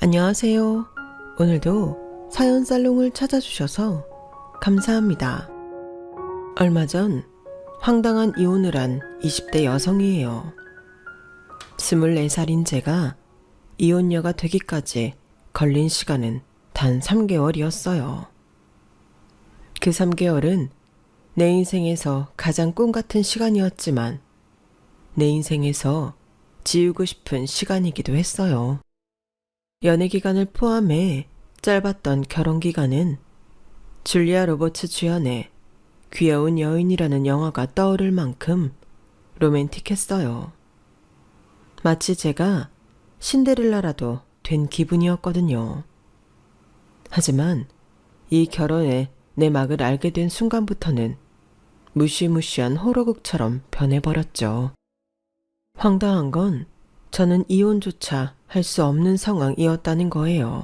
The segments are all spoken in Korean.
안녕하세요. 오늘도 사연 살롱을 찾아주셔서 감사합니다. 얼마 전 황당한 이혼을 한 20대 여성이에요. 24살인 제가 이혼녀가 되기까지 걸린 시간은 단 3개월이었어요. 그 3개월은 내 인생에서 가장 꿈 같은 시간이었지만 내 인생에서 지우고 싶은 시간이기도 했어요. 연애 기간을 포함해 짧았던 결혼 기간은 줄리아 로버츠 주연의 귀여운 여인이라는 영화가 떠오를 만큼 로맨틱했어요. 마치 제가 신데렐라라도 된 기분이었거든요. 하지만 이 결혼에 내 막을 알게 된 순간부터는 무시무시한 호러극처럼 변해버렸죠. 황당한 건 저는 이혼조차 할 수 없는 상황이었다는 거예요.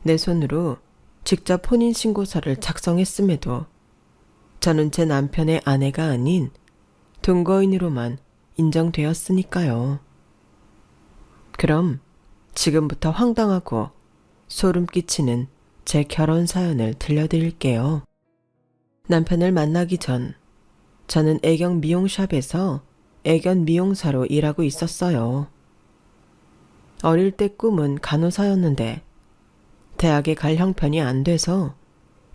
내 손으로 직접 혼인신고서를 작성했음에도 저는 제 남편의 아내가 아닌 동거인으로만 인정되었으니까요. 그럼 지금부터 황당하고 소름 끼치는 제 결혼 사연을 들려드릴게요. 남편을 만나기 전 저는 애견 미용샵에서 애견 미용사로 일하고 있었어요. 어릴 때 꿈은 간호사였는데 대학에 갈 형편이 안 돼서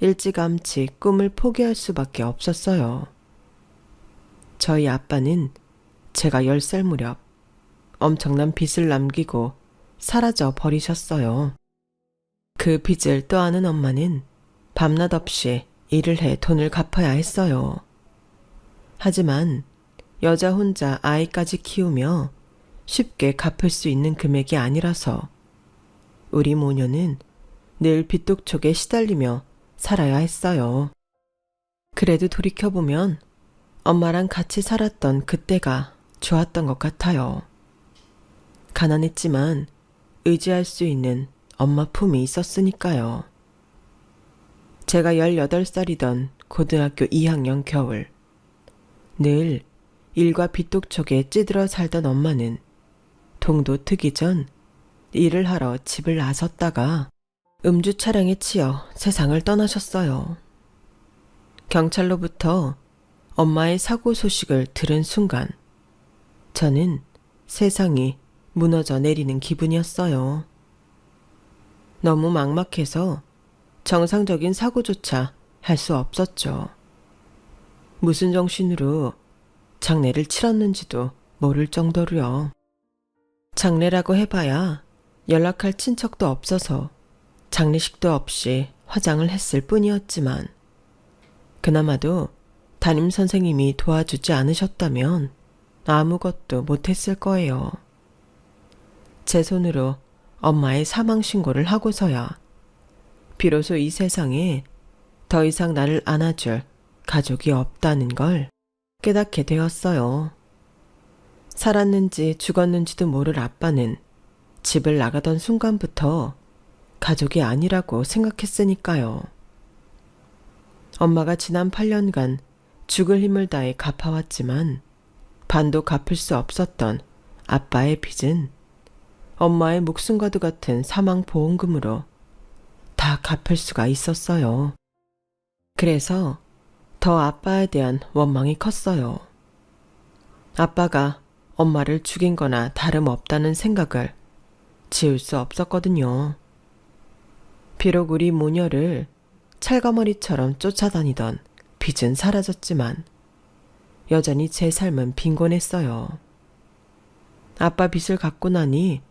일찌감치 꿈을 포기할 수밖에 없었어요. 저희 아빠는 제가 10살 무렵 엄청난 빚을 남기고 사라져 버리셨어요. 그 빚을 떠안은 엄마는 밤낮 없이 일을 해 돈을 갚아야 했어요. 하지만 여자 혼자 아이까지 키우며 쉽게 갚을 수 있는 금액이 아니라서 우리 모녀는 늘 빚독촉에 시달리며 살아야 했어요. 그래도 돌이켜보면 엄마랑 같이 살았던 그때가 좋았던 것 같아요. 가난했지만 의지할 수 있는 엄마 품이 있었으니까요. 제가 18살이던 고등학교 2학년 겨울, 늘 일과 빚독촉에 찌들어 살던 엄마는 동도 트기 전 일을 하러 집을 나섰다가 음주 차량에 치여 세상을 떠나셨어요. 경찰로부터 엄마의 사고 소식을 들은 순간 저는 세상이 무너져 내리는 기분이었어요. 너무 막막해서 정상적인 사고조차 할 수 없었죠. 무슨 정신으로 장례를 치렀는지도 모를 정도로요. 장례라고 해봐야 연락할 친척도 없어서 장례식도 없이 화장을 했을 뿐이었지만 그나마도 담임 선생님이 도와주지 않으셨다면 아무것도 못했을 거예요. 제 손으로 엄마의 사망 신고를 하고서야 비로소 이 세상에 더 이상 나를 안아줄 가족이 없다는 걸 깨닫게 되었어요. 살았는지 죽었는지도 모를 아빠는 집을 나가던 순간부터 가족이 아니라고 생각했으니까요. 엄마가 지난 8년간 죽을 힘을 다해 갚아왔지만 반도 갚을 수 없었던 아빠의 빚은 엄마의 목숨과도 같은 사망보험금으로 다 갚을 수가 있었어요. 그래서 더 아빠에 대한 원망이 컸어요. 아빠가 엄마를 죽인 거나 다름없다는 생각을 지울 수 없었거든요. 비록 우리 모녀를 찰가머리처럼 쫓아다니던 빚은 사라졌지만 여전히 제 삶은 빈곤했어요. 아빠 빚을 갚고 나니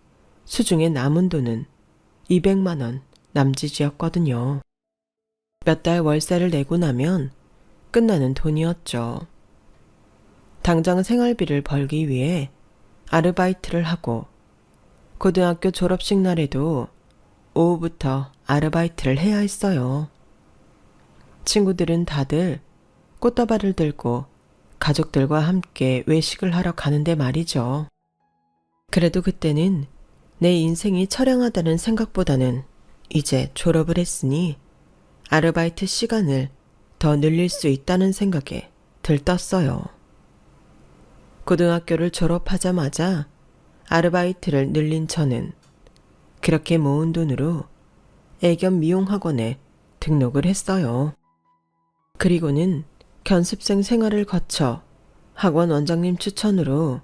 수중에 남은 돈은 200만 원 남짓이었거든요. 몇 달 월세를 내고 나면 끝나는 돈이었죠. 당장 생활비를 벌기 위해 아르바이트를 하고 고등학교 졸업식 날에도 오후부터 아르바이트를 해야 했어요. 친구들은 다들 꽃다발을 들고 가족들과 함께 외식을 하러 가는데 말이죠. 그래도 그때는 내 인생이 처량하다는 생각보다는 이제 졸업을 했으니 아르바이트 시간을 더 늘릴 수 있다는 생각에 들떴어요. 고등학교를 졸업하자마자 아르바이트를 늘린 저는 그렇게 모은 돈으로 애견 미용학원에 등록을 했어요. 그리고는 견습생 생활을 거쳐 학원 원장님 추천으로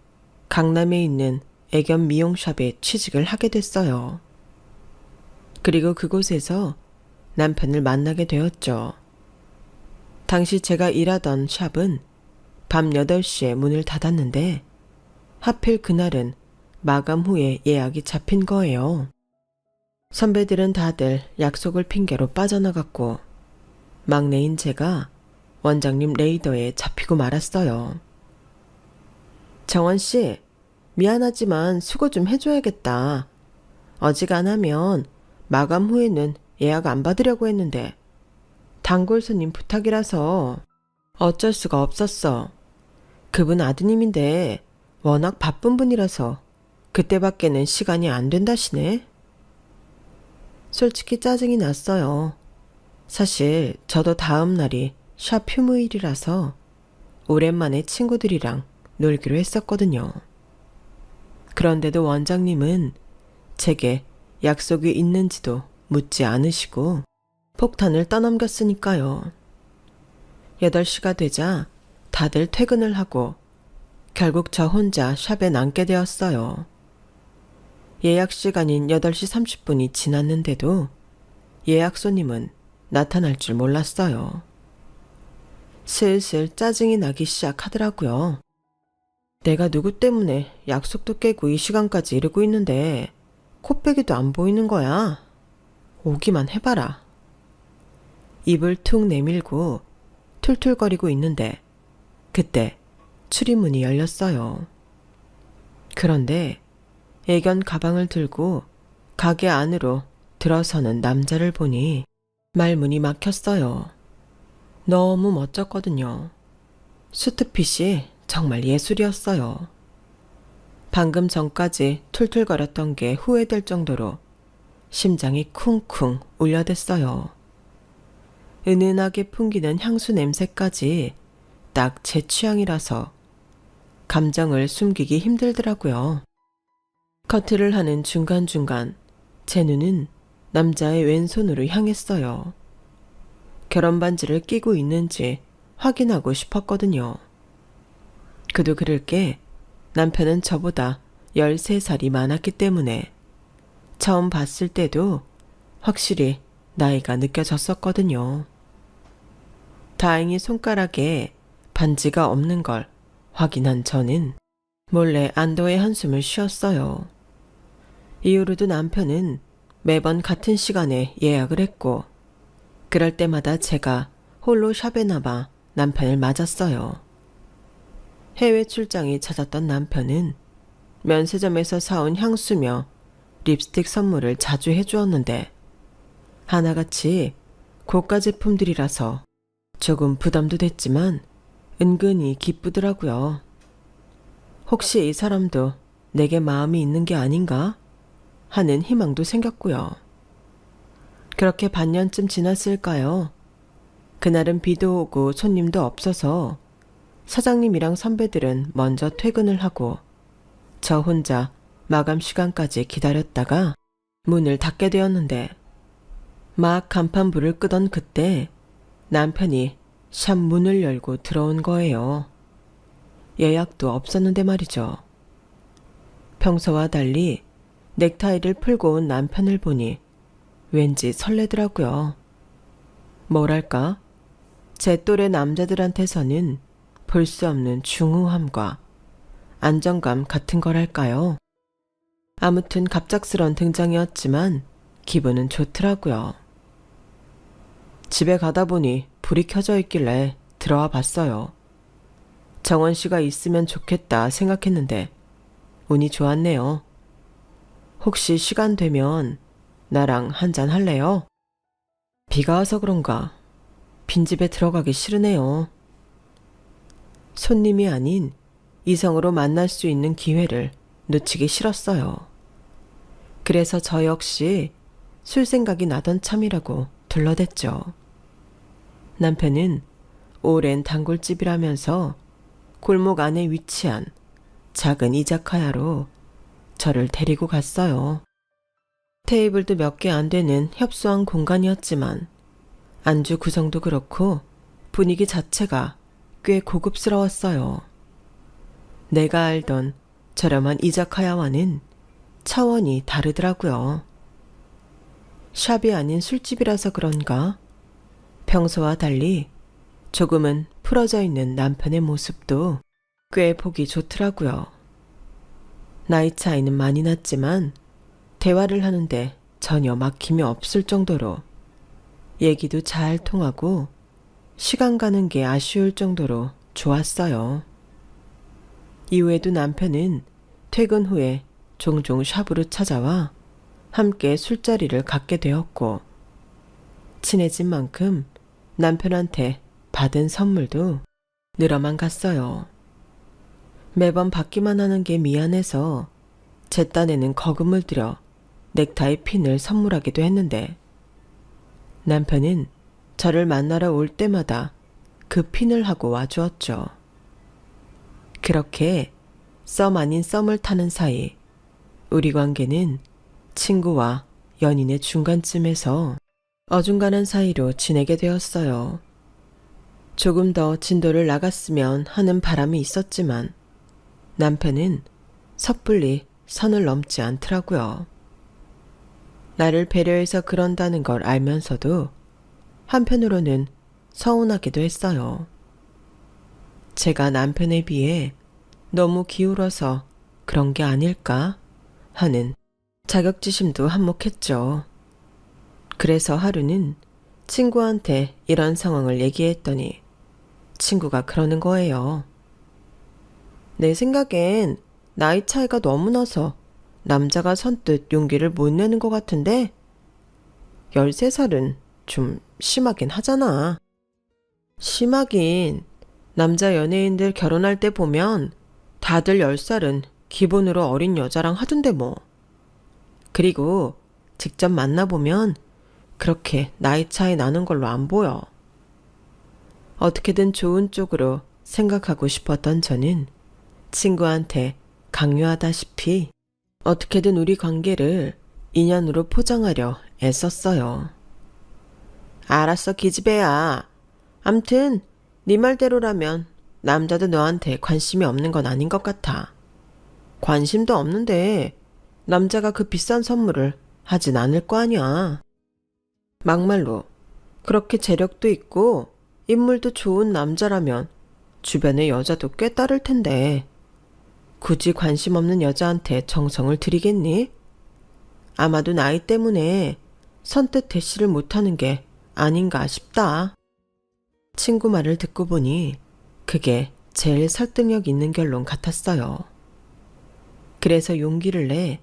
강남에 있는 애견 미용샵에 취직을 하게 됐어요. 그리고 그곳에서 남편을 만나게 되었죠. 당시 제가 일하던 샵은 밤 8시에 문을 닫았는데 하필 그날은 마감 후에 예약이 잡힌 거예요. 선배들은 다들 약속을 핑계로 빠져나갔고 막내인 제가 원장님 레이더에 잡히고 말았어요. 정원 씨, 미안하지만 수고 좀 해줘야겠다. 어지간하면 마감 후에는 예약 안 받으려고 했는데 단골 손님 부탁이라서 어쩔 수가 없었어. 그분 아드님인데 워낙 바쁜 분이라서 그때밖에는 시간이 안 된다시네. 솔직히 짜증이 났어요. 사실 저도 다음 날이 샵 휴무일이라서 오랜만에 친구들이랑 놀기로 했었거든요. 그런데도 원장님은 제게 약속이 있는지도 묻지 않으시고 폭탄을 떠넘겼으니까요. 8시가 되자 다들 퇴근을 하고 결국 저 혼자 샵에 남게 되었어요. 예약 시간인 8시 30분이 지났는데도 예약 손님은 나타날 줄 몰랐어요. 슬슬 짜증이 나기 시작하더라고요. 내가 누구 때문에 약속도 깨고 이 시간까지 이러고 있는데 코빼기도 안 보이는 거야. 오기만 해봐라. 입을 툭 내밀고 툴툴거리고 있는데 그때 출입문이 열렸어요. 그런데 애견 가방을 들고 가게 안으로 들어서는 남자를 보니 말문이 막혔어요. 너무 멋졌거든요. 수트핏이 정말 예술이었어요. 방금 전까지 툴툴거렸던 게 후회될 정도로 심장이 쿵쿵 울려댔어요. 은은하게 풍기는 향수 냄새까지 딱 제 취향이라서 감정을 숨기기 힘들더라고요. 커트를 하는 중간중간 제 눈은 남자의 왼손으로 향했어요. 결혼 반지를 끼고 있는지 확인하고 싶었거든요. 그도 그럴 게 남편은 저보다 13살이 많았기 때문에 처음 봤을 때도 확실히 나이가 느껴졌었거든요. 다행히 손가락에 반지가 없는 걸 확인한 저는 몰래 안도의 한숨을 쉬었어요. 이후로도 남편은 매번 같은 시간에 예약을 했고 그럴 때마다 제가 홀로 샵에 남아 남편을 맞았어요. 해외 출장이 잦았던 남편은 면세점에서 사온 향수며 립스틱 선물을 자주 해주었는데 하나같이 고가 제품들이라서 조금 부담도 됐지만 은근히 기쁘더라고요. 혹시 이 사람도 내게 마음이 있는 게 아닌가 하는 희망도 생겼고요. 그렇게 반년쯤 지났을까요? 그날은 비도 오고 손님도 없어서 사장님이랑 선배들은 먼저 퇴근을 하고 저 혼자 마감 시간까지 기다렸다가 문을 닫게 되었는데 막 간판불을 끄던 그때 남편이 샵 문을 열고 들어온 거예요. 예약도 없었는데 말이죠. 평소와 달리 넥타이를 풀고 온 남편을 보니 왠지 설레더라고요. 뭐랄까, 제 또래 남자들한테서는 볼 수 없는 중후함과 안정감 같은 거랄까요. 아무튼 갑작스런 등장이었지만 기분은 좋더라고요. 집에 가다 보니 불이 켜져 있길래 들어와 봤어요. 정원 씨가 있으면 좋겠다 생각했는데 운이 좋았네요. 혹시 시간 되면 나랑 한잔 할래요? 비가 와서 그런가 빈집에 들어가기 싫으네요. 손님이 아닌 이성으로 만날 수 있는 기회를 놓치기 싫었어요. 그래서 저 역시 술 생각이 나던 참이라고 둘러댔죠. 남편은 오랜 단골집이라면서 골목 안에 위치한 작은 이자카야로 저를 데리고 갔어요. 테이블도 몇 개 안 되는 협소한 공간이었지만 안주 구성도 그렇고 분위기 자체가 꽤 고급스러웠어요. 내가 알던 저렴한 이자카야와는 차원이 다르더라고요. 샵이 아닌 술집이라서 그런가 평소와 달리 조금은 풀어져 있는 남편의 모습도 꽤 보기 좋더라고요. 나이 차이는 많이 났지만 대화를 하는데 전혀 막힘이 없을 정도로 얘기도 잘 통하고 시간 가는 게 아쉬울 정도로 좋았어요. 이후에도 남편은 퇴근 후에 종종 샵으로 찾아와 함께 술자리를 갖게 되었고 친해진 만큼 남편한테 받은 선물도 늘어만 갔어요. 매번 받기만 하는 게 미안해서 제 딴에는 거금을 들여 넥타이 핀을 선물하기도 했는데 남편은 저를 만나러 올 때마다 그 핀을 하고 와주었죠. 그렇게 썸 아닌 썸을 타는 사이 우리 관계는 친구와 연인의 중간쯤에서 어중간한 사이로 지내게 되었어요. 조금 더 진도를 나갔으면 하는 바람이 있었지만 남편은 섣불리 선을 넘지 않더라고요. 나를 배려해서 그런다는 걸 알면서도 한편으로는 서운하기도 했어요. 제가 남편에 비해 너무 기울어서 그런 게 아닐까 하는 자격지심도 한몫했죠. 그래서 하루는 친구한테 이런 상황을 얘기했더니 친구가 그러는 거예요. 내 생각엔 나이 차이가 너무 나서 남자가 선뜻 용기를 못 내는 것 같은데 13살은 좀 심하긴 하잖아. 심하긴 남자 연예인들 결혼할 때 보면 다들 10살은 기본으로 어린 여자랑 하던데 뭐. 그리고 직접 만나보면 그렇게 나이 차이 나는 걸로 안 보여. 어떻게든 좋은 쪽으로 생각하고 싶었던 저는 친구한테 강요하다시피 어떻게든 우리 관계를 인연으로 포장하려 애썼어요. 알았어 기집애야. 암튼 네 말대로라면 남자도 너한테 관심이 없는 건 아닌 것 같아. 관심도 없는데 남자가 그 비싼 선물을 하진 않을 거 아니야. 막말로 그렇게 재력도 있고 인물도 좋은 남자라면 주변에 여자도 꽤 따를 텐데 굳이 관심 없는 여자한테 정성을 들이겠니? 아마도 나이 때문에 선뜻 대시를 못하는 게 아닌가 싶다. 친구 말을 듣고 보니 그게 제일 설득력 있는 결론 같았어요. 그래서 용기를 내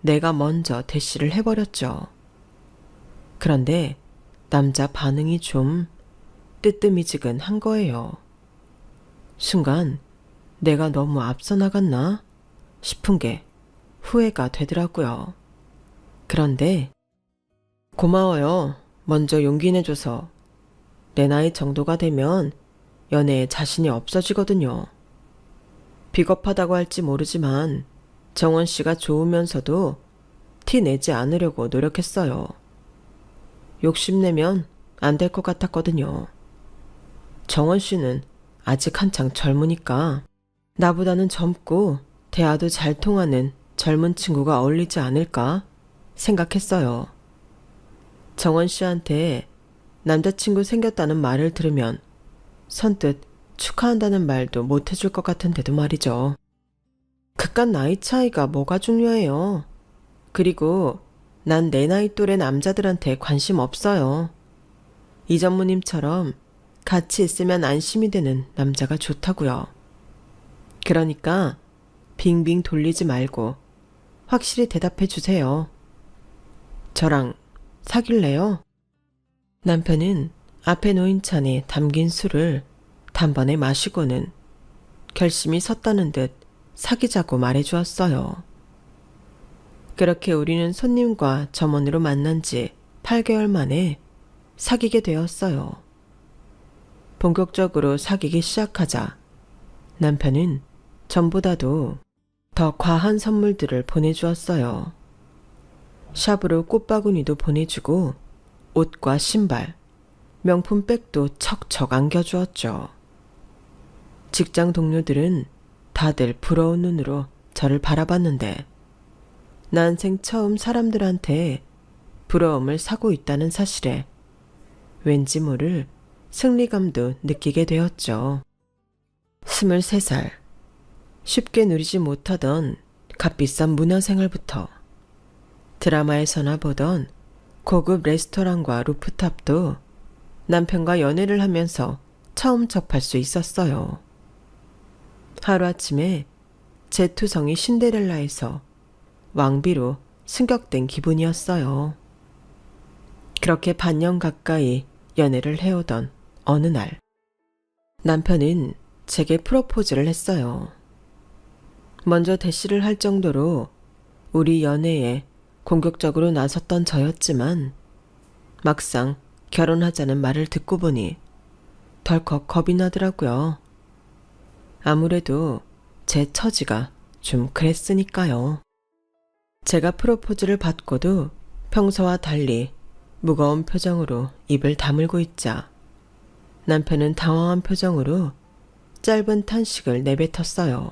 내가 먼저 대시를 해버렸죠. 그런데 남자 반응이 좀 뜨뜨미지근한 거예요. 순간 내가 너무 앞서 나갔나 싶은 게 후회가 되더라고요. 그런데 고마워요. 먼저 용기 내줘서. 내 나이 정도가 되면 연애에 자신이 없어지거든요. 비겁하다고 할지 모르지만 정원 씨가 좋으면서도 티 내지 않으려고 노력했어요. 욕심내면 안 될 것 같았거든요. 정원 씨는 아직 한창 젊으니까 나보다는 젊고 대화도 잘 통하는 젊은 친구가 어울리지 않을까 생각했어요. 정원 씨한테 남자친구 생겼다는 말을 들으면 선뜻 축하한다는 말도 못 해줄 것 같은데도 말이죠. 그깟 나이 차이가 뭐가 중요해요. 그리고 난 내 나이 또래 남자들한테 관심 없어요. 이 전무님처럼 같이 있으면 안심이 되는 남자가 좋다고요. 그러니까 빙빙 돌리지 말고 확실히 대답해 주세요. 저랑 사귈래요? 남편은 앞에 놓인 잔에 담긴 술을 단번에 마시고는 결심이 섰다는 듯 사귀자고 말해주었어요. 그렇게 우리는 손님과 점원으로 만난 지 8개월 만에 사귀게 되었어요. 본격적으로 사귀기 시작하자 남편은 전보다도 더 과한 선물들을 보내주었어요. 샵으로 꽃바구니도 보내주고 옷과 신발, 명품 백도 척척 안겨주었죠. 직장 동료들은 다들 부러운 눈으로 저를 바라봤는데 난생 처음 사람들한테 부러움을 사고 있다는 사실에 왠지 모를 승리감도 느끼게 되었죠. 23살, 쉽게 누리지 못하던 값비싼 문화생활부터 드라마에서나 보던 고급 레스토랑과 루프탑도 남편과 연애를 하면서 처음 접할 수 있었어요. 하루아침에 제 투성이 신데렐라에서 왕비로 승격된 기분이었어요. 그렇게 반년 가까이 연애를 해오던 어느 날, 남편은 제게 프로포즈를 했어요. 먼저 대시를 할 정도로 우리 연애에 공격적으로 나섰던 저였지만 막상 결혼하자는 말을 듣고 보니 덜컥 겁이 나더라고요. 아무래도 제 처지가 좀 그랬으니까요. 제가 프로포즈를 받고도 평소와 달리 무거운 표정으로 입을 다물고 있자 남편은 당황한 표정으로 짧은 탄식을 내뱉었어요.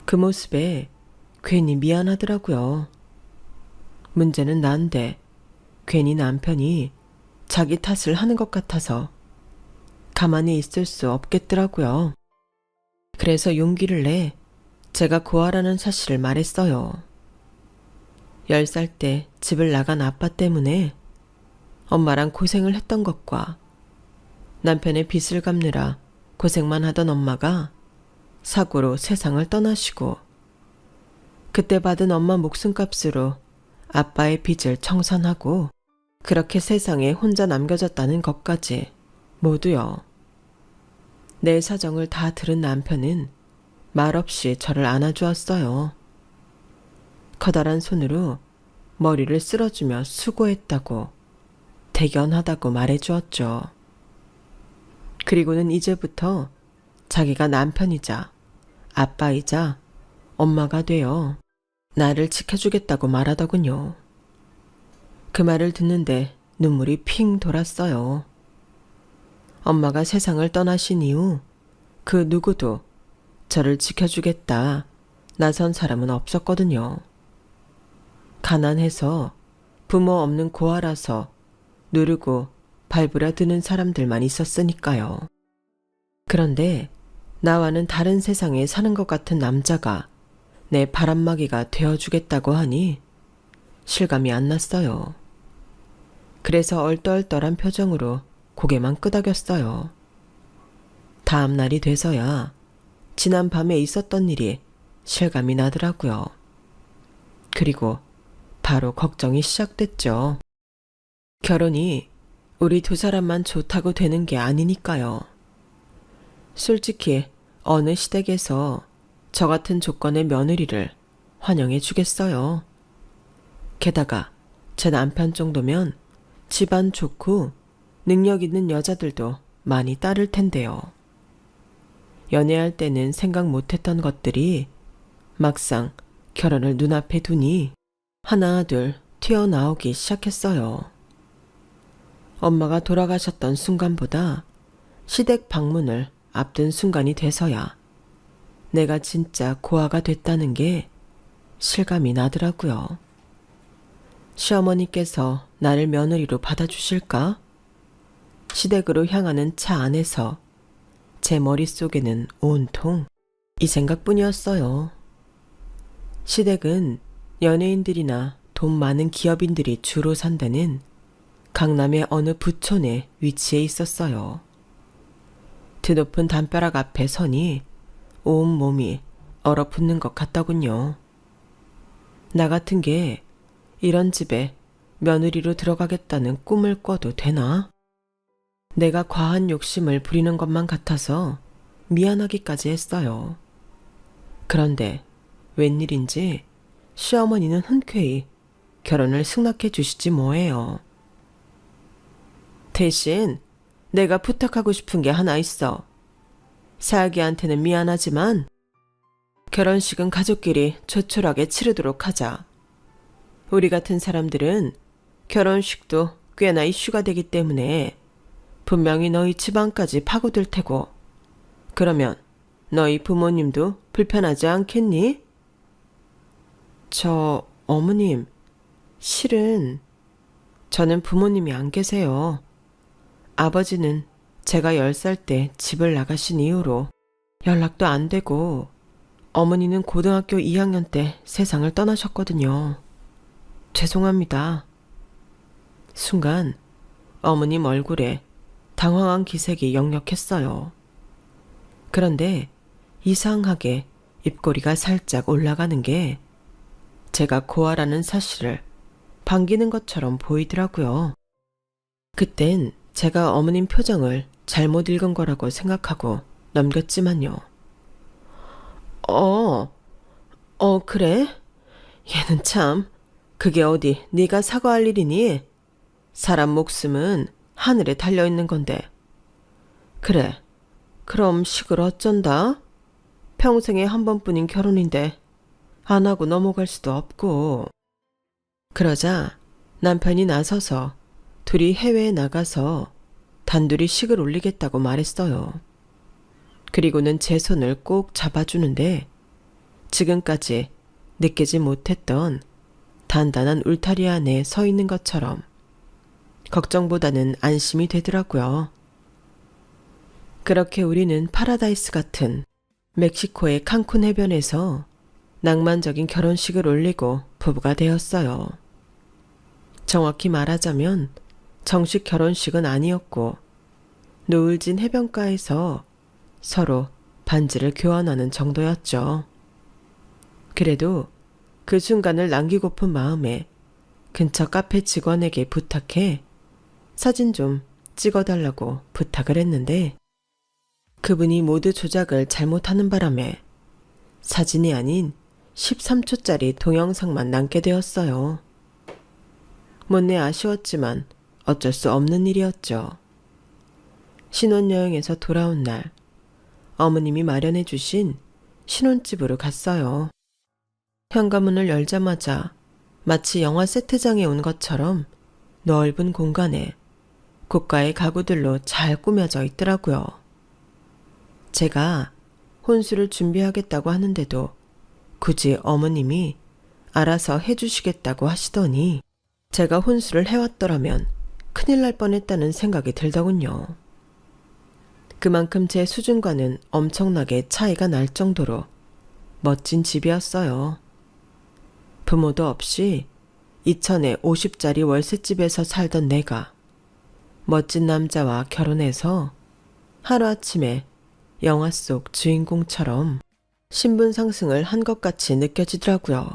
그 모습에 괜히 미안하더라고요. 문제는 난데 괜히 남편이 자기 탓을 하는 것 같아서 가만히 있을 수 없겠더라고요. 그래서 용기를 내 제가 고아라는 사실을 말했어요. 10살 때 집을 나간 아빠 때문에 엄마랑 고생을 했던 것과 남편의 빚을 갚느라 고생만 하던 엄마가 사고로 세상을 떠나시고 그때 받은 엄마 목숨값으로 아빠의 빚을 청산하고 그렇게 세상에 혼자 남겨졌다는 것까지 모두요. 내 사정을 다 들은 남편은 말없이 저를 안아주었어요. 커다란 손으로 머리를 쓸어주며 수고했다고, 대견하다고 말해주었죠. 그리고는 이제부터 자기가 남편이자 아빠이자 엄마가 되어 나를 지켜주겠다고 말하더군요. 그 말을 듣는데 눈물이 핑 돌았어요. 엄마가 세상을 떠나신 이후 그 누구도 저를 지켜주겠다 나선 사람은 없었거든요. 가난해서 부모 없는 고아라서 누르고 밟으려 드는 사람들만 있었으니까요. 그런데 나와는 다른 세상에 사는 것 같은 남자가 내 바람막이가 되어주겠다고 하니 실감이 안 났어요. 그래서 얼떨떨한 표정으로 고개만 끄덕였어요. 다음 날이 돼서야 지난 밤에 있었던 일이 실감이 나더라고요. 그리고 바로 걱정이 시작됐죠. 결혼이 우리 두 사람만 좋다고 되는 게 아니니까요. 솔직히 어느 시댁에서 저 같은 조건의 며느리를 환영해 주겠어요. 게다가 제 남편 정도면 집안 좋고 능력 있는 여자들도 많이 따를 텐데요. 연애할 때는 생각 못했던 것들이 막상 결혼을 눈앞에 두니 하나 둘 튀어나오기 시작했어요. 엄마가 돌아가셨던 순간보다 시댁 방문을 앞둔 순간이 돼서야 내가 진짜 고아가 됐다는 게 실감이 나더라고요. 시어머니께서 나를 며느리로 받아주실까? 시댁으로 향하는 차 안에서 제 머릿속에는 온통 이 생각뿐이었어요. 시댁은 연예인들이나 돈 많은 기업인들이 주로 산다는 강남의 어느 부촌에 위치해 있었어요. 드높은 담벼락 앞에 서니 온 몸이 얼어붙는 것 같더군요. 나 같은 게 이런 집에 며느리로 들어가겠다는 꿈을 꿔도 되나? 내가 과한 욕심을 부리는 것만 같아서 미안하기까지 했어요. 그런데 웬일인지 시어머니는 흔쾌히 결혼을 승낙해 주시지 뭐예요. 대신 내가 부탁하고 싶은 게 하나 있어. 사아기한테는 미안하지만 결혼식은 가족끼리 조촐하게 치르도록 하자. 우리 같은 사람들은 결혼식도 꽤나 이슈가 되기 때문에 분명히 너희 집안까지 파고들 테고, 그러면 너희 부모님도 불편하지 않겠니? 어머님, 실은 저는 부모님이 안 계세요. 아버지는 제가 10살 때 집을 나가신 이후로 연락도 안 되고, 어머니는 고등학교 2학년 때 세상을 떠나셨거든요. 죄송합니다. 순간 어머님 얼굴에 당황한 기색이 역력했어요. 그런데 이상하게 입꼬리가 살짝 올라가는 게 제가 고아라는 사실을 반기는 것처럼 보이더라고요. 그땐 제가 어머님 표정을 잘못 읽은 거라고 생각하고 넘겼지만요. 그래? 얘는 참, 그게 어디 네가 사과할 일이니? 사람 목숨은 하늘에 달려있는 건데. 그래, 그럼 식을 어쩐다? 평생에 한 번뿐인 결혼인데 안 하고 넘어갈 수도 없고. 그러자 남편이 나서서 둘이 해외에 나가서 단둘이 식을 올리겠다고 말했어요. 그리고는 제 손을 꼭 잡아주는데 지금까지 느끼지 못했던 단단한 울타리 안에 서 있는 것처럼 걱정보다는 안심이 되더라고요. 그렇게 우리는 파라다이스 같은 멕시코의 칸쿤 해변에서 낭만적인 결혼식을 올리고 부부가 되었어요. 정확히 말하자면 정식 결혼식은 아니었고 노을진 해변가에서 서로 반지를 교환하는 정도였죠. 그래도 그 순간을 남기고픈 마음에 근처 카페 직원에게 부탁해 사진 좀 찍어달라고 부탁을 했는데 그분이 모두 조작을 잘못하는 바람에 사진이 아닌 13초짜리 동영상만 남게 되었어요. 못내 아쉬웠지만 어쩔 수 없는 일이었죠. 신혼여행에서 돌아온 날 어머님이 마련해 주신 신혼집으로 갔어요. 현관문을 열자마자 마치 영화 세트장에 온 것처럼 넓은 공간에 고가의 가구들로 잘 꾸며져 있더라고요. 제가 혼수를 준비하겠다고 하는데도 굳이 어머님이 알아서 해주시겠다고 하시더니 제가 혼수를 해왔더라면 큰일 날 뻔했다는 생각이 들더군요. 그만큼 제 수준과는 엄청나게 차이가 날 정도로 멋진 집이었어요. 부모도 없이 2천에 50짜리 월세집에서 살던 내가 멋진 남자와 결혼해서 하루아침에 영화 속 주인공처럼 신분 상승을 한 것 같이 느껴지더라고요.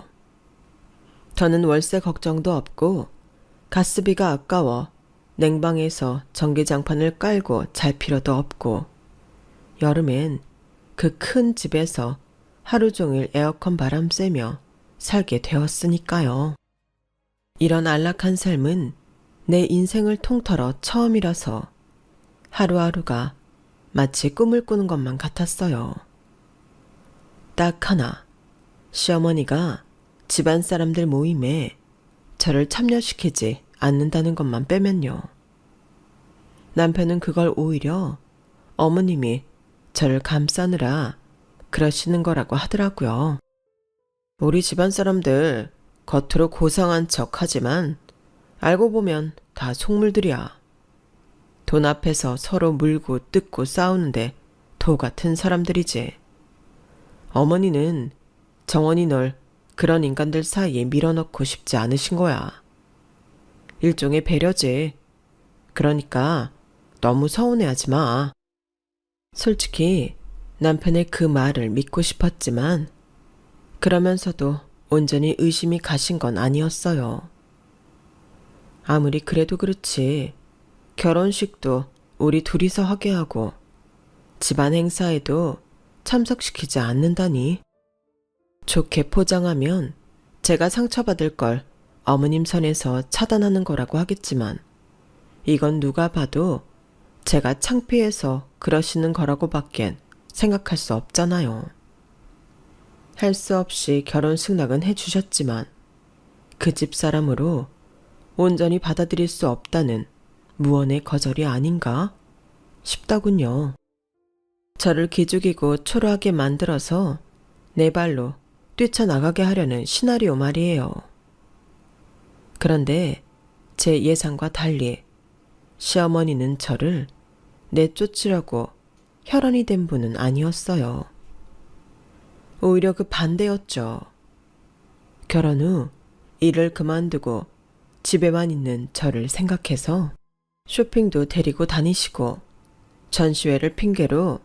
저는 월세 걱정도 없고 가스비가 아까워 냉방에서 전기장판을 깔고 잘 필요도 없고 여름엔 그 큰 집에서 하루 종일 에어컨 바람 쐬며 살게 되었으니까요. 이런 안락한 삶은 내 인생을 통틀어 처음이라서 하루하루가 마치 꿈을 꾸는 것만 같았어요. 딱 하나, 시어머니가 집안 사람들 모임에 저를 참여시키지 않는다는 것만 빼면요. 남편은 그걸 오히려 어머님이 저를 감싸느라 그러시는 거라고 하더라고요. 우리 집안 사람들 겉으로 고상한 척 하지만 알고 보면 다 속물들이야. 돈 앞에서 서로 물고 뜯고 싸우는데 도 같은 사람들이지. 어머니는 정원이 널 그런 인간들 사이에 밀어넣고 싶지 않으신 거야. 일종의 배려지. 그러니까 너무 서운해하지 마. 솔직히 남편의 그 말을 믿고 싶었지만 그러면서도 온전히 의심이 가신 건 아니었어요. 아무리 그래도 그렇지 결혼식도 우리 둘이서 하게 하고 집안 행사에도 참석시키지 않는다니. 좋게 포장하면 제가 상처받을 걸 어머님 선에서 차단하는 거라고 하겠지만 이건 누가 봐도 제가 창피해서 그러시는 거라고 밖엔 생각할 수 없잖아요. 할 수 없이 결혼 승낙은 해주셨지만 그 집 사람으로 온전히 받아들일 수 없다는 무언의 거절이 아닌가 싶더군요. 저를 기죽이고 초라하게 만들어서 내 발로 뛰쳐나가게 하려는 시나리오 말이에요. 그런데 제 예상과 달리 시어머니는 저를 내쫓으려고 혈안이 된 분은 아니었어요. 오히려 그 반대였죠. 결혼 후 일을 그만두고 집에만 있는 저를 생각해서 쇼핑도 데리고 다니시고 전시회를 핑계로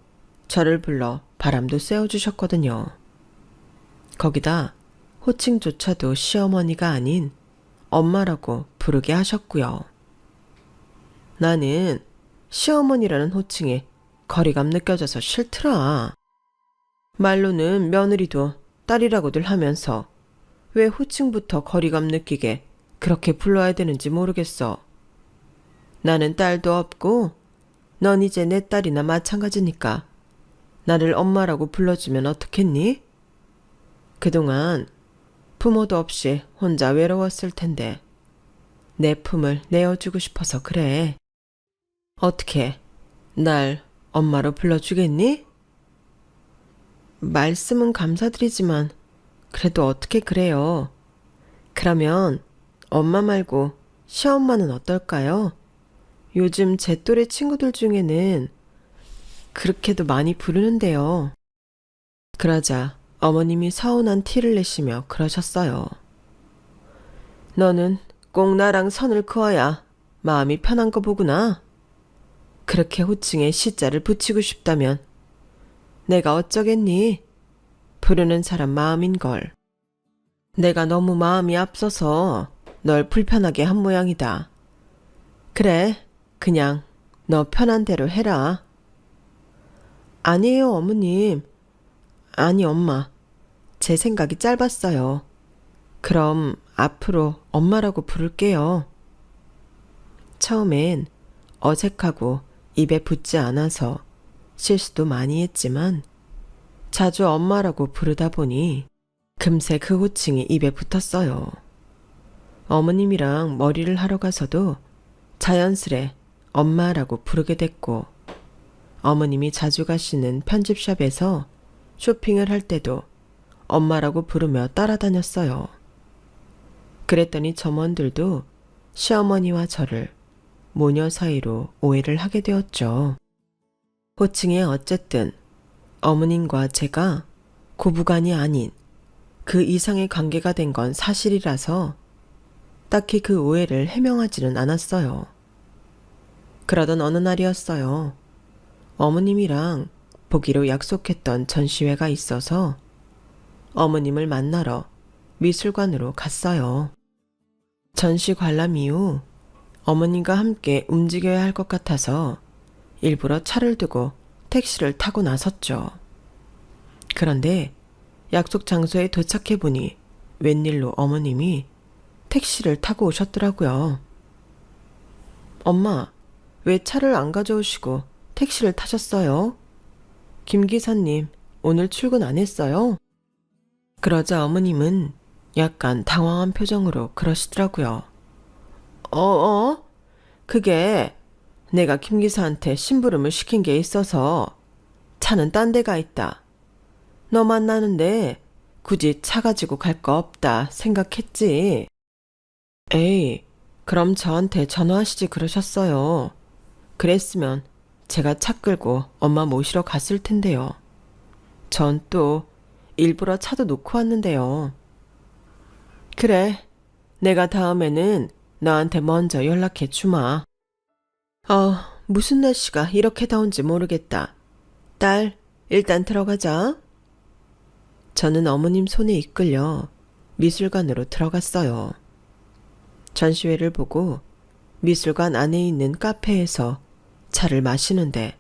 저를 불러 바람도 쐬어주셨거든요. 거기다 호칭조차도 시어머니가 아닌 엄마라고 부르게 하셨고요. 나는 시어머니라는 호칭에 거리감 느껴져서 싫더라. 말로는 며느리도 딸이라고들 하면서 왜 호칭부터 거리감 느끼게 그렇게 불러야 되는지 모르겠어. 나는 딸도 없고 넌 이제 내 딸이나 마찬가지니까 나를 엄마라고 불러주면 어떻겠니? 그동안 부모도 없이 혼자 외로웠을 텐데 내 품을 내어주고 싶어서 그래. 어떻게 날 엄마로 불러주겠니? 말씀은 감사드리지만 그래도 어떻게 그래요. 그러면 엄마 말고 시엄마는 어떨까요? 요즘 제 또래 친구들 중에는 그렇게도 많이 부르는데요. 그러자 어머님이 서운한 티를 내시며 그러셨어요. 너는 꼭 나랑 선을 그어야 마음이 편한 거 보구나. 그렇게 호칭에 시자를 붙이고 싶다면 내가 어쩌겠니? 부르는 사람 마음인걸. 내가 너무 마음이 앞서서 널 불편하게 한 모양이다. 그래, 그냥 너 편한 대로 해라. 아니에요, 어머님. 아니, 엄마. 제 생각이 짧았어요. 그럼 앞으로 엄마라고 부를게요. 처음엔 어색하고 입에 붙지 않아서 실수도 많이 했지만 자주 엄마라고 부르다 보니 금세 그 호칭이 입에 붙었어요. 어머님이랑 머리를 하러 가서도 자연스레 엄마라고 부르게 됐고 어머님이 자주 가시는 편집샵에서 쇼핑을 할 때도 엄마라고 부르며 따라다녔어요. 그랬더니 점원들도 시어머니와 저를 모녀 사이로 오해를 하게 되었죠. 호칭에 어쨌든 어머님과 제가 고부간이 아닌 그 이상의 관계가 된 건 사실이라서 딱히 그 오해를 해명하지는 않았어요. 그러던 어느 날이었어요. 어머님이랑 보기로 약속했던 전시회가 있어서 어머님을 만나러 미술관으로 갔어요. 전시 관람 이후 어머님과 함께 움직여야 할 것 같아서 일부러 차를 두고 택시를 타고 나섰죠. 그런데 약속 장소에 도착해 보니 웬일로 어머님이 택시를 타고 오셨더라고요. 엄마, 왜 차를 안 가져오시고 택시를 타셨어요? 김 기사님, 오늘 출근 안 했어요? 그러자 어머님은 약간 당황한 표정으로 그러시더라고요. 그게 내가 김 기사한테 심부름을 시킨 게 있어서 차는 딴 데 가 있다. 너 만나는데 굳이 차 가지고 갈 거 없다 생각했지. 에이, 그럼 저한테 전화하시지 그러셨어요. 그랬으면 제가 차 끌고 엄마 모시러 갔을 텐데요. 전 또 일부러 차도 놓고 왔는데요. 그래, 내가 다음에는 너한테 먼저 연락해 주마. 무슨 날씨가 이렇게 더운지 모르겠다. 딸, 일단 들어가자. 저는 어머님 손에 이끌려 미술관으로 들어갔어요. 전시회를 보고 미술관 안에 있는 카페에서 차를 마시는데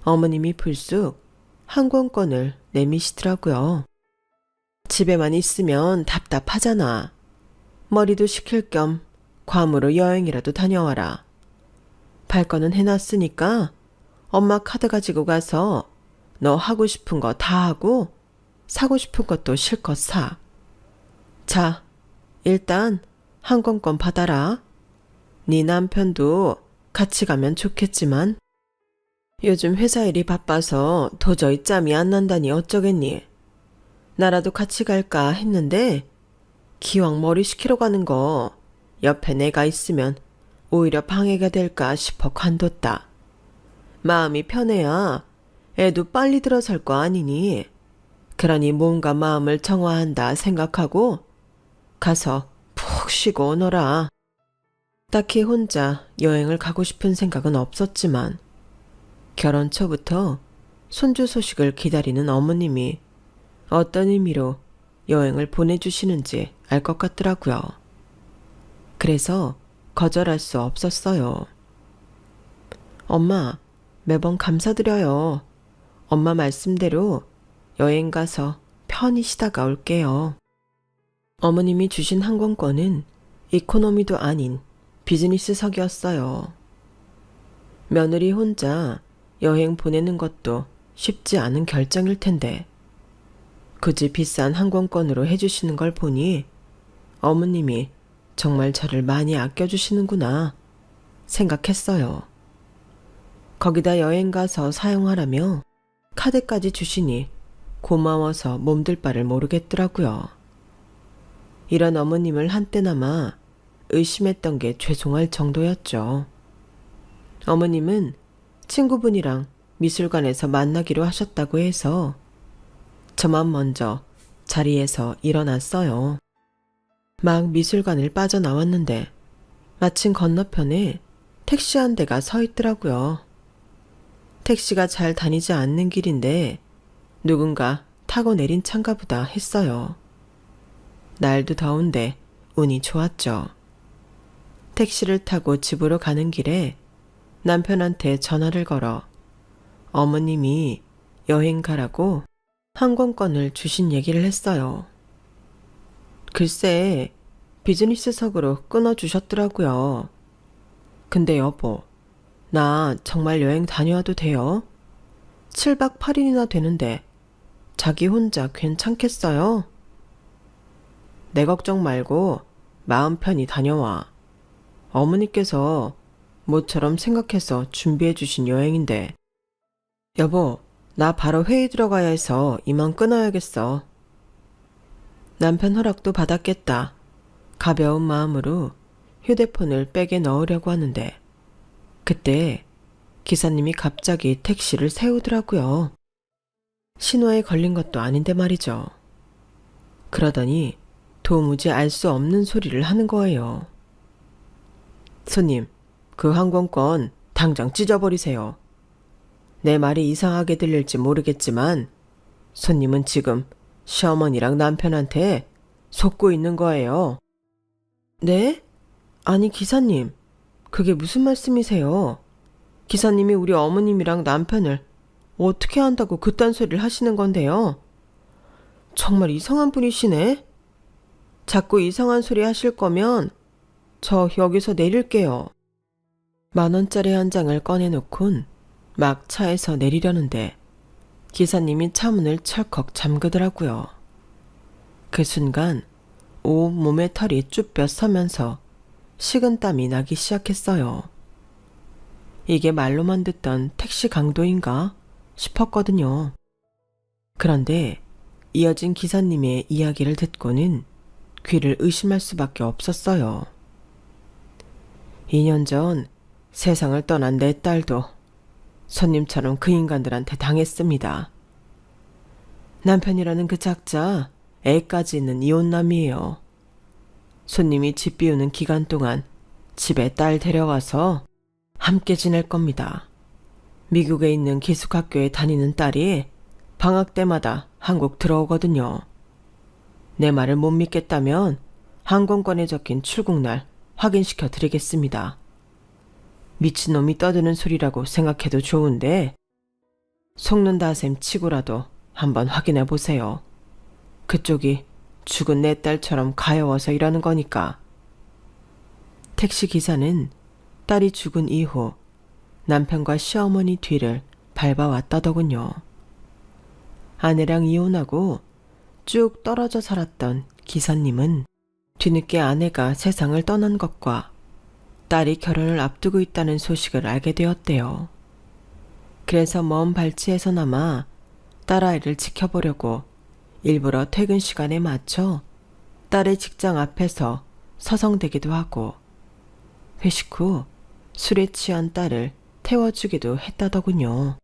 어머님이 불쑥 항공권을 내미시더라고요. 집에만 있으면 답답하잖아. 머리도 식힐 겸 괌으로 여행이라도 다녀와라. 발권은 해놨으니까 엄마 카드 가지고 가서 너 하고 싶은 거 다 하고 사고 싶은 것도 실컷 사. 자, 일단 항공권 받아라. 네 남편도 같이 가면 좋겠지만 요즘 회사 일이 바빠서 도저히 짬이 안 난다니 어쩌겠니. 나라도 같이 갈까 했는데 기왕 머리 식히러 가는 거 옆에 내가 있으면 오히려 방해가 될까 싶어 관뒀다. 마음이 편해야 애도 빨리 들어설 거 아니니. 그러니 몸과 마음을 정화한다 생각하고 가서 푹 쉬고 오너라. 딱히 혼자 여행을 가고 싶은 생각은 없었지만 결혼 초부터 손주 소식을 기다리는 어머님이 어떤 의미로 여행을 보내주시는지 알 것 같더라고요. 그래서 거절할 수 없었어요. 엄마, 매번 감사드려요. 엄마 말씀대로 여행 가서 편히 쉬다가 올게요. 어머님이 주신 항공권은 이코노미도 아닌 비즈니스석이었어요. 며느리 혼자 여행 보내는 것도 쉽지 않은 결정일 텐데 굳이 비싼 항공권으로 해주시는 걸 보니 어머님이 정말 저를 많이 아껴주시는구나 생각했어요. 거기다 여행 가서 사용하라며 카드까지 주시니 고마워서 몸둘 바를 모르겠더라고요. 이런 어머님을 한때나마 의심했던 게 죄송할 정도였죠. 어머님은 친구분이랑 미술관에서 만나기로 하셨다고 해서 저만 먼저 자리에서 일어났어요. 막 미술관을 빠져나왔는데 마침 건너편에 택시 한 대가 서 있더라고요. 택시가 잘 다니지 않는 길인데 누군가 타고 내린 차인가 보다 했어요. 날도 더운데 운이 좋았죠. 택시를 타고 집으로 가는 길에 남편한테 전화를 걸어 어머님이 여행 가라고 항공권을 주신 얘기를 했어요. 글쎄, 비즈니스석으로 끊어주셨더라고요. 근데 여보, 나 정말 여행 다녀와도 돼요? 7박 8일이나 되는데 자기 혼자 괜찮겠어요? 내 걱정 말고 마음 편히 다녀와. 어머니께서 모처럼 생각해서 준비해 주신 여행인데. 여보, 나 바로 회의 들어가야 해서 이만 끊어야겠어. 남편 허락도 받았겠다. 가벼운 마음으로 휴대폰을 백에 넣으려고 하는데 그때 기사님이 갑자기 택시를 세우더라고요. 신호에 걸린 것도 아닌데 말이죠. 그러더니 도무지 알 수 없는 소리를 하는 거예요. 손님, 그 항공권 당장 찢어버리세요. 내 말이 이상하게 들릴지 모르겠지만 손님은 지금 시어머니랑 남편한테 속고 있는 거예요. 네? 아니 기사님, 그게 무슨 말씀이세요? 기사님이 우리 어머님이랑 남편을 어떻게 한다고 그딴 소리를 하시는 건데요? 정말 이상한 분이시네? 자꾸 이상한 소리 하실 거면 저 여기서 내릴게요. 10,000원짜리 한 장을 꺼내놓곤 막 차에서 내리려는데 기사님이 차문을 철컥 잠그더라고요. 그 순간 온 몸의 털이 쭈뼛 서면서 식은땀이 나기 시작했어요. 이게 말로만 듣던 택시 강도인가 싶었거든요. 그런데 이어진 기사님의 이야기를 듣고는 귀를 의심할 수밖에 없었어요. 2년 전 세상을 떠난 내 딸도 손님처럼 그 인간들한테 당했습니다. 남편이라는 그 작자 애까지 있는 이혼남이에요. 손님이 집 비우는 기간 동안 집에 딸 데려와서 함께 지낼 겁니다. 미국에 있는 기숙학교에 다니는 딸이 방학 때마다 한국 들어오거든요. 내 말을 못 믿겠다면 항공권에 적힌 출국날 확인시켜 드리겠습니다. 미친놈이 떠드는 소리라고 생각해도 좋은데 속는다 셈 치고라도 한번 확인해 보세요. 그쪽이 죽은 내 딸처럼 가여워서 이러는 거니까. 택시 기사는 딸이 죽은 이후 남편과 시어머니 뒤를 밟아왔다더군요. 아내랑 이혼하고 쭉 떨어져 살았던 기사님은 뒤늦게 아내가 세상을 떠난 것과 딸이 결혼을 앞두고 있다는 소식을 알게 되었대요. 그래서 먼 발치에서나마 딸아이를 지켜보려고 일부러 퇴근 시간에 맞춰 딸의 직장 앞에서 서성대기도 하고 회식 후 술에 취한 딸을 태워주기도 했다더군요.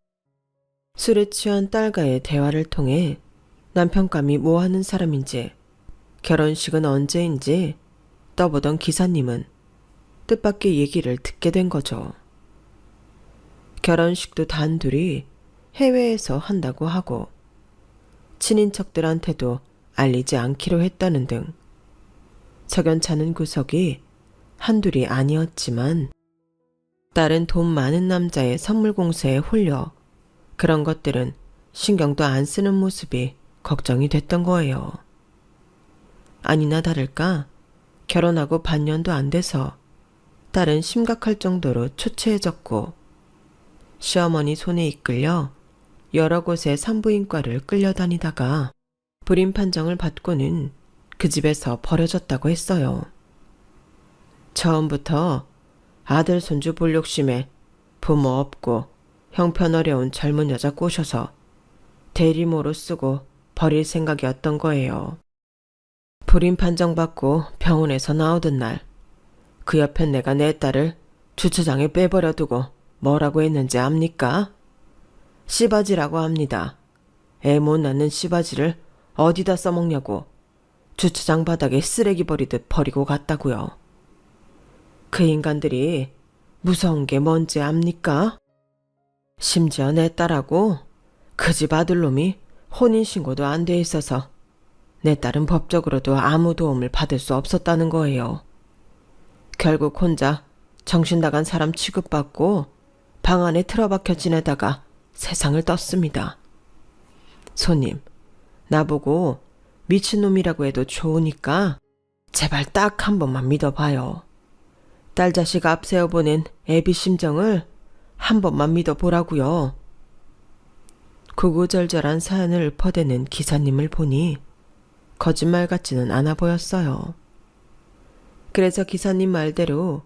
술에 취한 딸과의 대화를 통해 남편감이 뭐하는 사람인지 결혼식은 언제인지 떠보던 기사님은 뜻밖의 얘기를 듣게 된 거죠. 결혼식도 단둘이 해외에서 한다고 하고 친인척들한테도 알리지 않기로 했다는 등 석연찮은 구석이 한둘이 아니었지만 딸은 돈 많은 남자의 선물 공세에 홀려 그런 것들은 신경도 안 쓰는 모습이 걱정이 됐던 거예요. 아니나 다를까 결혼하고 반년도 안 돼서 딸은 심각할 정도로 초췌해졌고 시어머니 손에 이끌려 여러 곳의 산부인과를 끌려다니다가 불임 판정을 받고는 그 집에서 버려졌다고 했어요. 처음부터 아들 손주 볼 욕심에 부모 없고 형편 어려운 젊은 여자 꼬셔서 대리모로 쓰고 버릴 생각이었던 거예요. 불임 판정받고 병원에서 나오던 날 그 옆에 내가 내 딸을 주차장에 빼버려 두고 뭐라고 했는지 압니까? 씨바지라고 합니다. 애 못 낳는 씨바지를 어디다 써먹냐고 주차장 바닥에 쓰레기 버리듯 버리고 갔다고요. 그 인간들이 무서운 게 뭔지 압니까? 심지어 내 딸하고 그 집 아들놈이 혼인신고도 안 돼 있어서 내 딸은 법적으로도 아무 도움을 받을 수 없었다는 거예요. 결국 혼자 정신 나간 사람 취급받고 방 안에 틀어박혀 지내다가 세상을 떴습니다. 손님, 나보고 미친놈이라고 해도 좋으니까 제발 딱 한 번만 믿어봐요. 딸 자식 앞세워 보낸 애비 심정을 한 번만 믿어보라고요. 구구절절한 사연을 읊어대는 기사님을 보니 거짓말 같지는 않아 보였어요. 그래서 기사님 말대로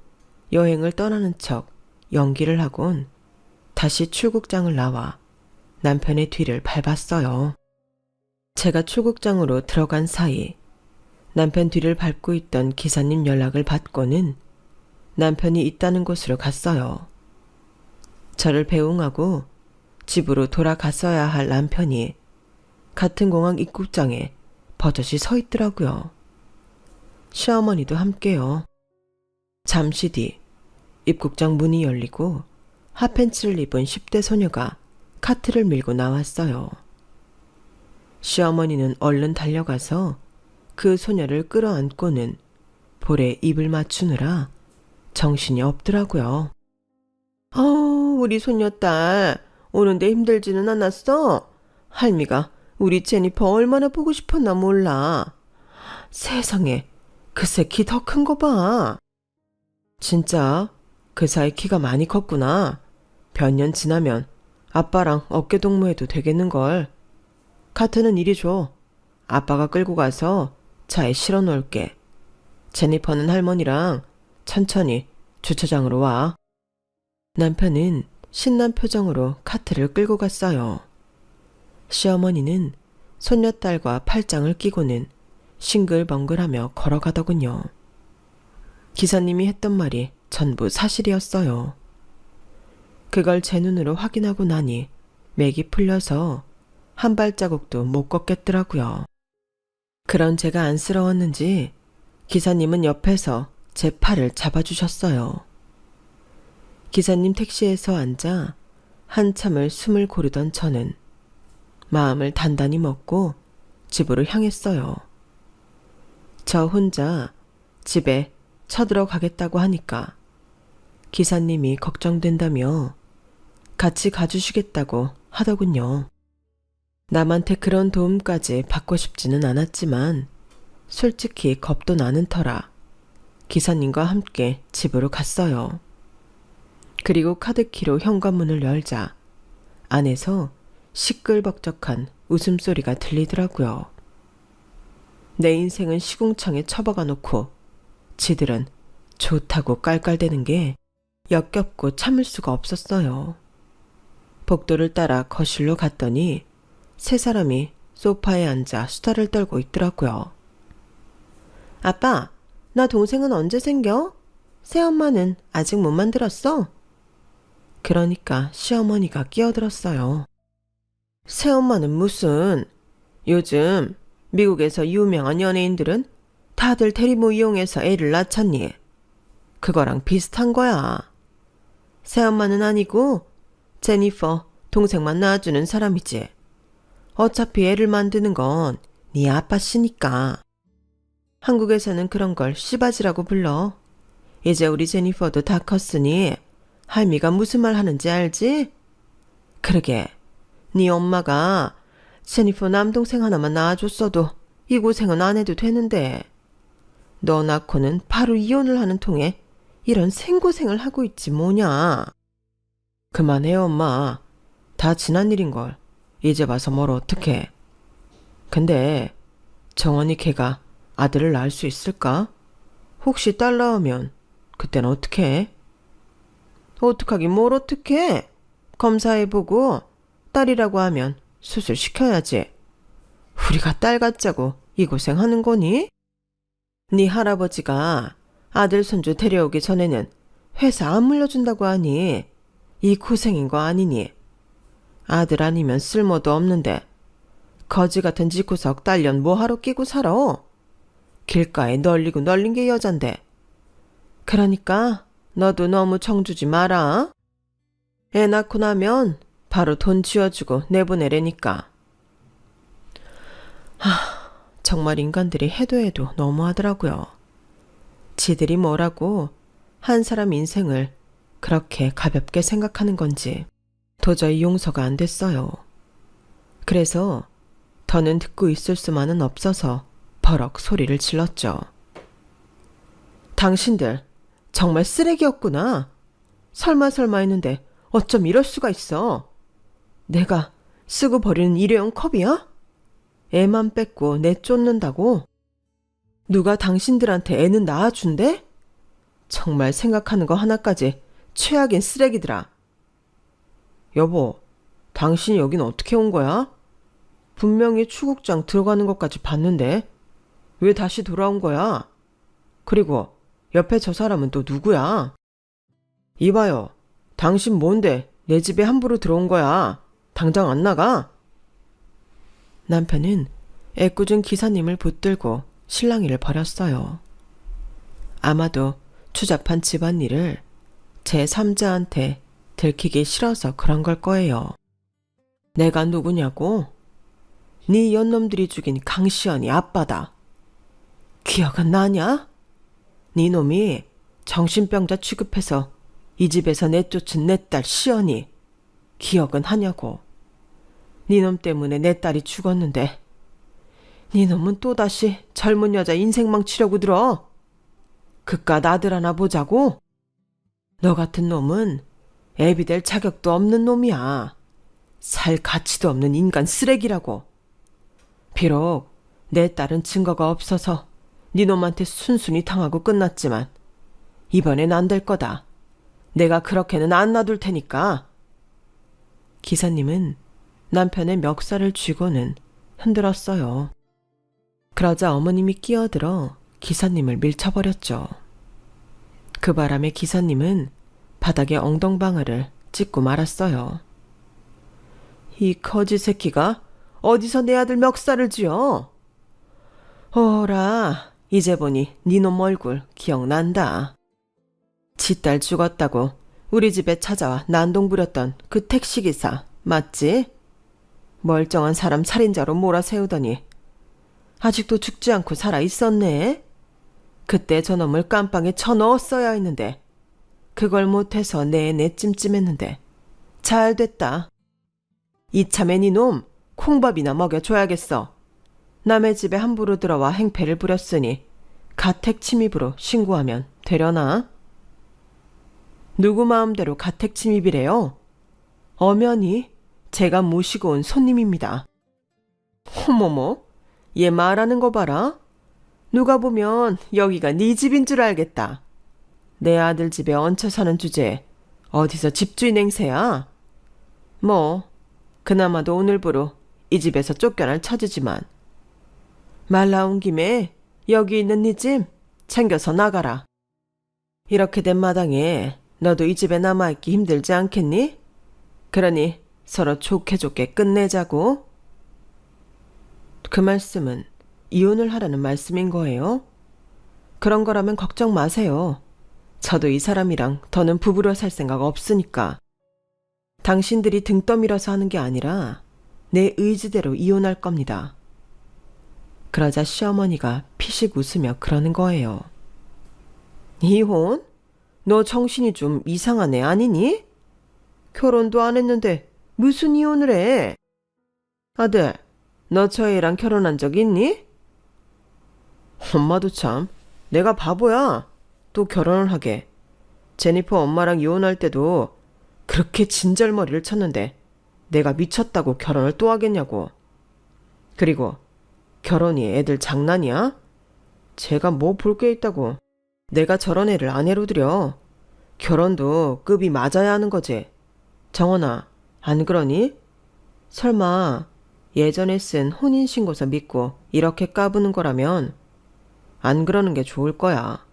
여행을 떠나는 척 연기를 하곤 다시 출국장을 나와 남편의 뒤를 밟았어요. 제가 출국장으로 들어간 사이 남편 뒤를 밟고 있던 기사님 연락을 받고는 남편이 있다는 곳으로 갔어요. 저를 배웅하고 집으로 돌아갔어야 할 남편이 같은 공항 입국장에 버젓이 서 있더라고요. 시어머니도 함께요. 잠시 뒤 입국장 문이 열리고 핫팬츠를 입은 10대 소녀가 카트를 밀고 나왔어요. 시어머니는 얼른 달려가서 그 소녀를 끌어안고는 볼에 입을 맞추느라 정신이 없더라고요. 우리 손녀딸 오는데 힘들지는 않았어? 할미가 우리 제니퍼 얼마나 보고 싶었나 몰라. 세상에 그새 키 더 큰 거 봐. 진짜 그 사이 키가 많이 컸구나. 몇 년 지나면 아빠랑 어깨 동무해도 되겠는걸. 카트는 이리 줘. 아빠가 끌고 가서 차에 실어 놓을게. 제니퍼는 할머니랑 천천히 주차장으로 와. 남편은 신난 표정으로 카트를 끌고 갔어요. 시어머니는 손녀딸과 팔짱을 끼고는 싱글벙글하며 걸어가더군요. 기사님이 했던 말이 전부 사실이었어요. 그걸 제 눈으로 확인하고 나니 맥이 풀려서 한 발자국도 못 걷겠더라고요. 그런 제가 안쓰러웠는지 기사님은 옆에서 제 팔을 잡아주셨어요. 기사님 택시에서 앉아 한참을 숨을 고르던 저는 마음을 단단히 먹고 집으로 향했어요. 저 혼자 집에 쳐들어가겠다고 하니까 기사님이 걱정된다며 같이 가주시겠다고 하더군요. 남한테 그런 도움까지 받고 싶지는 않았지만 솔직히 겁도 나는 터라 기사님과 함께 집으로 갔어요. 그리고 카드키로 현관문을 열자 안에서 시끌벅적한 웃음소리가 들리더라고요. 내 인생은 시궁창에 처박아 놓고 지들은 좋다고 깔깔대는 게 역겹고 참을 수가 없었어요. 복도를 따라 거실로 갔더니 세 사람이 소파에 앉아 수다를 떨고 있더라고요. 아빠, 나 동생은 언제 생겨? 새엄마는 아직 못 만들었어? 그러니까 시어머니가 끼어들었어요. 새엄마는 무슨, 요즘 미국에서 유명한 연예인들은 다들 대리모 이용해서 애를 낳잖니. 그거랑 비슷한 거야. 새엄마는 아니고 제니퍼 동생만 낳아주는 사람이지. 어차피 애를 만드는 건 네 아빠씨니까. 한국에서는 그런 걸 씨바지라고 불러. 이제 우리 제니퍼도 다 컸으니 할미가 무슨 말 하는지 알지? 그러게, 네 엄마가 제니퍼 남동생 하나만 낳아줬어도 이 고생은 안 해도 되는데 너 낳고는 바로 이혼을 하는 통에 이런 생고생을 하고 있지 뭐냐. 그만해요 엄마. 다 지난 일인걸. 이제 봐서 뭘 어떡해. 근데 정원이 걔가 아들을 낳을 수 있을까? 혹시 딸 낳으면 그땐 어떡해? 어떡하긴 뭘 어떡해. 검사해보고 딸이라고 하면 수술시켜야지. 우리가 딸 갖자고 이 고생하는 거니? 네 할아버지가 아들 손주 데려오기 전에는 회사 안 물려준다고 하니 이 고생인 거 아니니? 아들 아니면 쓸모도 없는데 거지 같은 집구석 딸년 뭐하러 끼고 살아? 길가에 널리고 널린 게 여잔데. 그러니까 너도 너무 정주지 마라. 애 낳고 나면 바로 돈 쥐어주고 내보내래니까. 정말 인간들이 해도 너무하더라고요. 지들이 뭐라고 한 사람 인생을 그렇게 가볍게 생각하는 건지 도저히 용서가 안 됐어요. 그래서 더는 듣고 있을 수만은 없어서 버럭 소리를 질렀죠. 당신들 정말 쓰레기였구나. 설마 했는데 어쩜 이럴 수가 있어. 내가 쓰고 버리는 일회용 컵이야? 애만 뺏고 내 쫓는다고? 누가 당신들한테 애는 낳아준대? 정말 생각하는 거 하나까지 최악인 쓰레기들아. 여보, 당신이 여긴 어떻게 온 거야? 분명히 추국장 들어가는 것까지 봤는데 왜 다시 돌아온 거야? 그리고 옆에 저 사람은 또 누구야? 이봐요, 당신 뭔데 내 집에 함부로 들어온 거야? 당장 안 나가? 남편은 애꿎은 기사님을 붙들고 실랑이를 벌였어요. 아마도 추잡한 집안일을 제 3자한테 들키기 싫어서 그런 걸 거예요. 내가 누구냐고? 네 연놈들이 죽인 강시연이 아빠다. 기억은 나냐? 네 놈이 정신병자 취급해서 이 집에서 내쫓은 내 딸 시연이 기억은 하냐고. 네 놈 때문에 내 딸이 죽었는데 네 놈은 또다시 젊은 여자 인생 망치려고 들어. 그깟 아들 하나 보자고? 너 같은 놈은 애비 될 자격도 없는 놈이야. 살 가치도 없는 인간 쓰레기라고. 비록 내 딸은 증거가 없어서 네 놈한테 순순히 당하고 끝났지만 이번엔 안 될 거다. 내가 그렇게는 안 놔둘 테니까. 기사님은 남편의 멱살을 쥐고는 흔들었어요. 그러자 어머님이 끼어들어 기사님을 밀쳐버렸죠. 그 바람에 기사님은 바닥에 엉덩방아를 찍고 말았어요. 이 거지 새끼가 어디서 내 아들 멱살을 쥐어? 어라, 이제 보니 니놈 얼굴 기억난다. 지 딸 죽었다고 우리 집에 찾아와 난동 부렸던 그 택시기사 맞지? 멀쩡한 사람 살인자로 몰아세우더니 아직도 죽지 않고 살아있었네. 그때 저놈을 깜빵에 쳐넣었어야 했는데 그걸 못해서 내내 찜찜했는데 잘 됐다. 이참에 니놈 콩밥이나 먹여줘야겠어. 남의 집에 함부로 들어와 행패를 부렸으니 가택 침입으로 신고하면 되려나? 누구 마음대로 가택 침입이래요? 엄연히 제가 모시고 온 손님입니다. 어머머, 얘 말하는 거 봐라. 누가 보면 여기가 네 집인 줄 알겠다. 내 아들 집에 얹혀 사는 주제에 어디서 집주인 행세야? 뭐 그나마도 오늘부로 이 집에서 쫓겨날 처지지만 말 나온 김에 여기 있는 네 집 챙겨서 나가라. 이렇게 된 마당에 너도 이 집에 남아있기 힘들지 않겠니? 그러니 서로 좋게 좋게 끝내자고. 그 말씀은 이혼을 하라는 말씀인 거예요? 그런 거라면 걱정 마세요. 저도 이 사람이랑 더는 부부로 살 생각 없으니까. 당신들이 등 떠밀어서 하는 게 아니라 내 의지대로 이혼할 겁니다. 그러자 시어머니가 피식 웃으며 그러는 거예요. 이혼? 너 정신이 좀 이상한 애 아니니? 결혼도 안 했는데 무슨 이혼을 해? 아들, 너 저 애랑 결혼한 적 있니? 엄마도 참, 내가 바보야. 또 결혼을 하게. 제니퍼 엄마랑 이혼할 때도 그렇게 진절머리를 쳤는데 내가 미쳤다고 결혼을 또 하겠냐고. 그리고 결혼이 애들 장난이야? 제가 뭐 볼 게 있다고. 내가 저런 애를 아내로 들여. 결혼도 급이 맞아야 하는 거지. 정원아, 안 그러니? 설마 예전에 쓴 혼인신고서 믿고 이렇게 까부는 거라면 안 그러는 게 좋을 거야.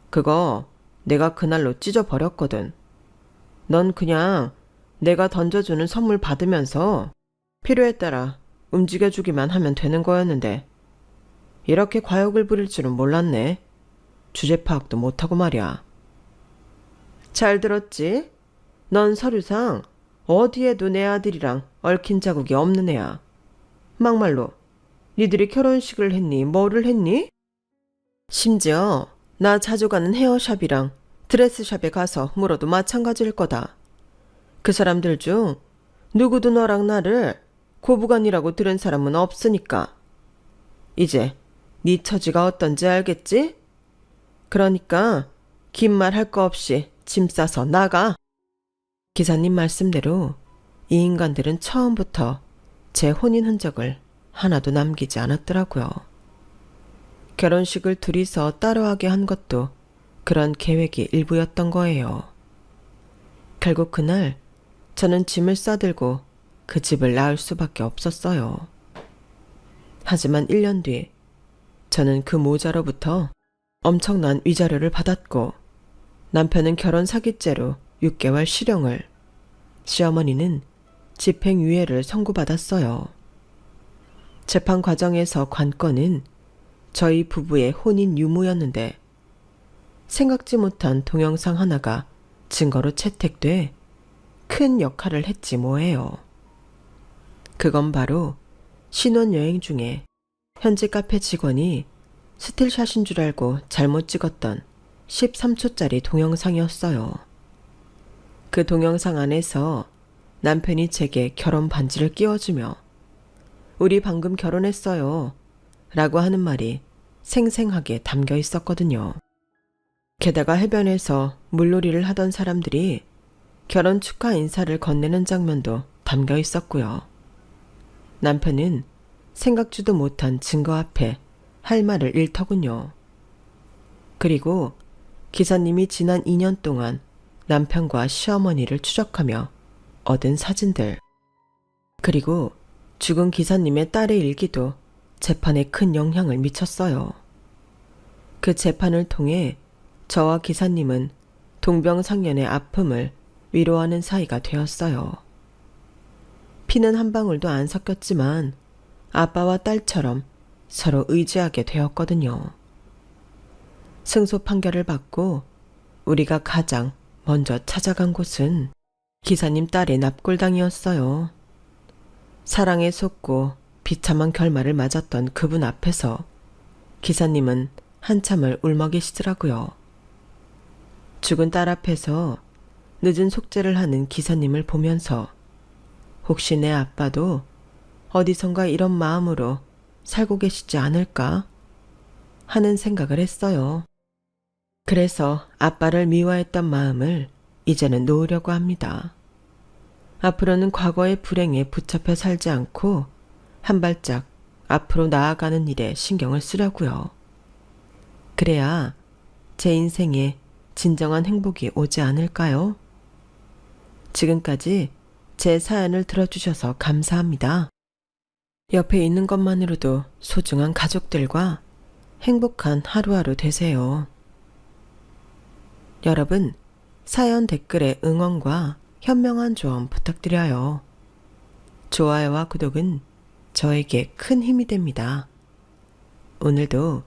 그거 내가 그날로 찢어버렸거든. 넌 그냥 내가 던져주는 선물 받으면서 필요에 따라 움직여주기만 하면 되는 거였는데 이렇게 과욕을 부릴 줄은 몰랐네. 주제 파악도 못하고 말이야. 잘 들었지? 넌 서류상 어디에도 내 아들이랑 얽힌 자국이 없는 애야. 막말로 니들이 결혼식을 했니? 뭐를 했니? 심지어 나 자주 가는 헤어샵이랑 드레스샵에 가서 물어도 마찬가지일 거다. 그 사람들 중 누구도 너랑 나를 고부간이라고 들은 사람은 없으니까. 이제 네 처지가 어떤지 알겠지? 그러니까 긴 말 할 거 없이 짐 싸서 나가. 기사님 말씀대로 이 인간들은 처음부터 제 혼인 흔적을 하나도 남기지 않았더라고요. 결혼식을 둘이서 따로 하게 한 것도 그런 계획이 일부였던 거예요. 결국 그날 저는 짐을 싸들고 그 집을 나을 수밖에 없었어요. 하지만 1년 뒤 저는 그 모자로부터 엄청난 위자료를 받았고 남편은 결혼 사기죄로 6개월 실형을, 시어머니는 집행유예를 선고받았어요. 재판 과정에서 관건은 저희 부부의 혼인 유무였는데 생각지 못한 동영상 하나가 증거로 채택돼 큰 역할을 했지 뭐예요. 그건 바로 신혼여행 중에 현지 카페 직원이 스틸샷인 줄 알고 잘못 찍었던 13초짜리 동영상이었어요. 그 동영상 안에서 남편이 제게 결혼 반지를 끼워주며 우리 방금 결혼했어요 라고 하는 말이 생생하게 담겨 있었거든요. 게다가 해변에서 물놀이를 하던 사람들이 결혼 축하 인사를 건네는 장면도 담겨 있었고요. 남편은 생각지도 못한 증거 앞에 할 말을 잃더군요. 그리고 기사님이 지난 2년 동안 남편과 시어머니를 추적하며 얻은 사진들, 그리고 죽은 기사님의 딸의 일기도 재판에 큰 영향을 미쳤어요. 그 재판을 통해 저와 기사님은 동병상련의 아픔을 위로하는 사이가 되었어요. 피는 한 방울도 안 섞였지만 아빠와 딸처럼 서로 의지하게 되었거든요. 승소 판결을 받고 우리가 가장 먼저 찾아간 곳은 기사님 딸의 납골당이었어요. 사랑에 속고 비참한 결말을 맞았던 그분 앞에서 기사님은 한참을 울먹이시더라고요. 죽은 딸 앞에서 늦은 속죄를 하는 기사님을 보면서 혹시 내 아빠도 어디선가 이런 마음으로 살고 계시지 않을까 하는 생각을 했어요. 그래서 아빠를 미워했던 마음을 이제는 놓으려고 합니다. 앞으로는 과거의 불행에 붙잡혀 살지 않고 한 발짝 앞으로 나아가는 일에 신경을 쓰려고요. 그래야 제 인생에 진정한 행복이 오지 않을까요? 지금까지 제 사연을 들어주셔서 감사합니다. 옆에 있는 것만으로도 소중한 가족들과 행복한 하루하루 되세요. 여러분, 사연 댓글에 응원과 현명한 조언 부탁드려요. 좋아요와 구독은 저에게 큰 힘이 됩니다. 오늘도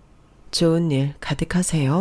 좋은 일 가득하세요.